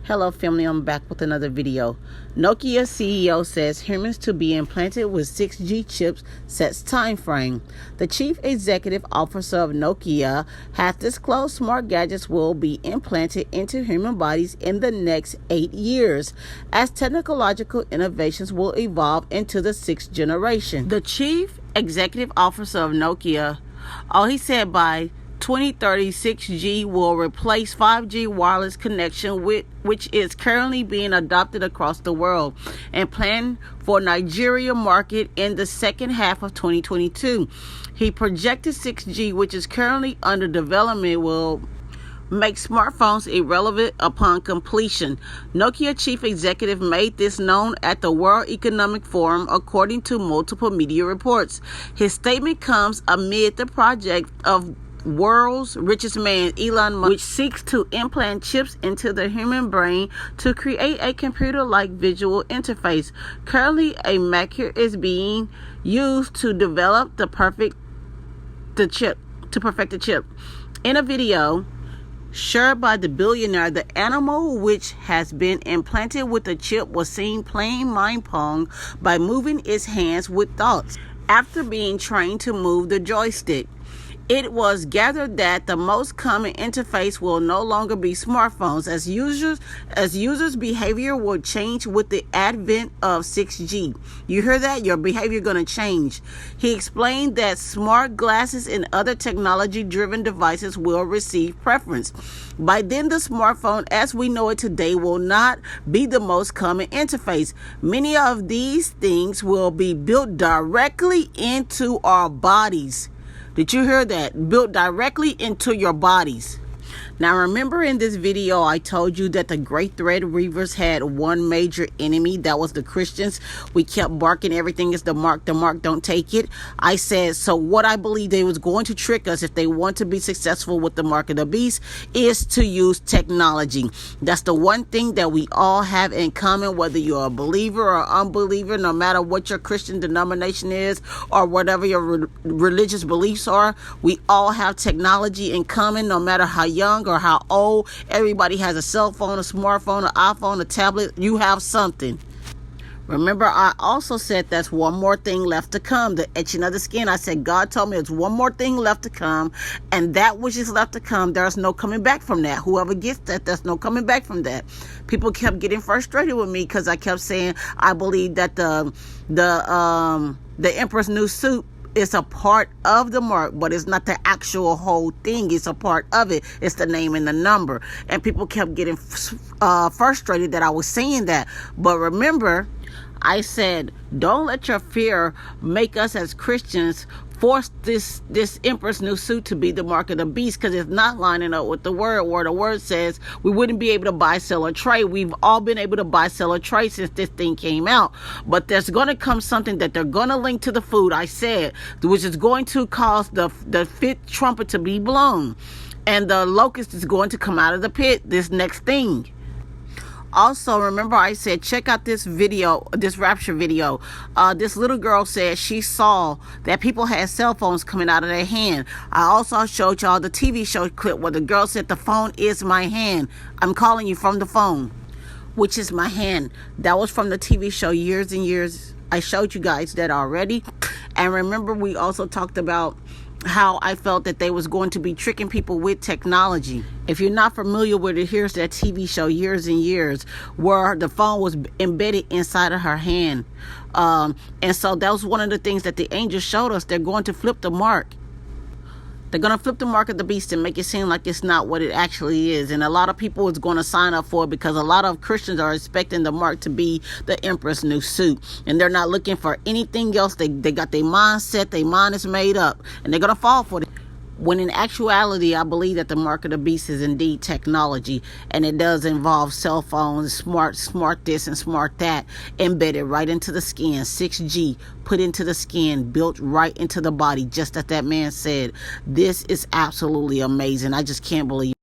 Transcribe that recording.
Hello family, I'm back with another video. Nokia CEO says humans to be implanted with 6G chips sets time frame. The chief executive officer of Nokia has disclosed smart gadgets will be implanted into human bodies in the next 8 years as technological innovations will evolve into the 6th generation. The chief executive officer of Nokia, he said by 2030, 6G will replace 5G wireless connection which is currently being adopted across the world and planned for Nigeria market in the second half of 2022. He projected 6G, which is currently under development, will make smartphones irrelevant upon completion. Nokia chief executive made this known at the World Economic Forum, according to multiple media reports. His statement comes amid the project of world's richest man, Elon Musk, which seeks to implant chips into the human brain to create a computer-like visual interface. Currently, a maker is being used to develop to perfect the chip. In a video shared by the billionaire, the animal which has been implanted with the chip was seen playing mind pong by moving its hands with thoughts after being trained to move the joystick. It was gathered that the most common interface will no longer be smartphones, as users' behavior will change with the advent of 6G. You hear that? Your behavior going to change. He explained that smart glasses and other technology-driven devices will receive preference. By then, the smartphone, as we know it today, will not be the most common interface. Many of these things will be built directly into our bodies. Did you hear that? Built directly into your bodies. Now, remember in this video, I told you that the Great Thread Reavers had one major enemy. That was the Christians. We kept barking, everything is the mark, don't take it. I said, so what I believe they was going to trick us if they want to be successful with the mark of the beast is to use technology. That's the one thing that we all have in common, whether you're a believer or unbeliever, no matter what your Christian denomination is or whatever your religious beliefs are. We all have technology in common, no matter how young or how old. Everybody has a cell phone, a smartphone, an iPhone, a tablet. You have something. Remember, I also said that's one more thing left to come, the etching of the skin. I said, God told me there's one more thing left to come, and that which is left to come, there's no coming back from that. Whoever gets that, there's no coming back from that. People kept getting frustrated with me because I kept saying I believe that the Emperor's New Suit is a part of the mark, but it's not the actual whole thing. It's a part of it. It's the name and the number. And people kept getting frustrated that I was saying that. But remember, I said, don't let your fear make us as Christians force this Emperor's New Suit to be the mark of the beast, because it's not lining up with the word, where the word says we wouldn't be able to buy, sell, or trade. We've all been able to buy, sell, or trade since this thing came out. But there's going to come something that they're going to link to the food, I said, which is going to cause the fifth trumpet to be blown. And the locust is going to come out of the pit, this next thing. Also, remember I said, check out this video, this rapture video. This little girl said she saw that people had cell phones coming out of their hand. I also showed y'all the TV show clip where the girl said, the phone is my hand. I'm calling you from the phone, which is my hand. That was from the TV show years and years. I showed you guys that already. And remember, we also talked about how I felt that they was going to be tricking people with technology. If you're not familiar with it, here's that TV show years and years where the phone was embedded inside of her hand. And so that was one of the things that the angels showed us. They're going to flip the mark. They're going to flip the mark of the beast and make it seem like it's not what it actually is. And a lot of people is going to sign up for it because a lot of Christians are expecting the mark to be the Emperor's New Suit. And they're not looking for anything else. They got their mindset. Their mind is made up. And they're going to fall for it. When in actuality, I believe that the mark of the beast is indeed technology. And it does involve cell phones, smart this and smart that, embedded right into the skin. 6G put into the skin, built right into the body, just as that man said. This is absolutely amazing. I just can't believe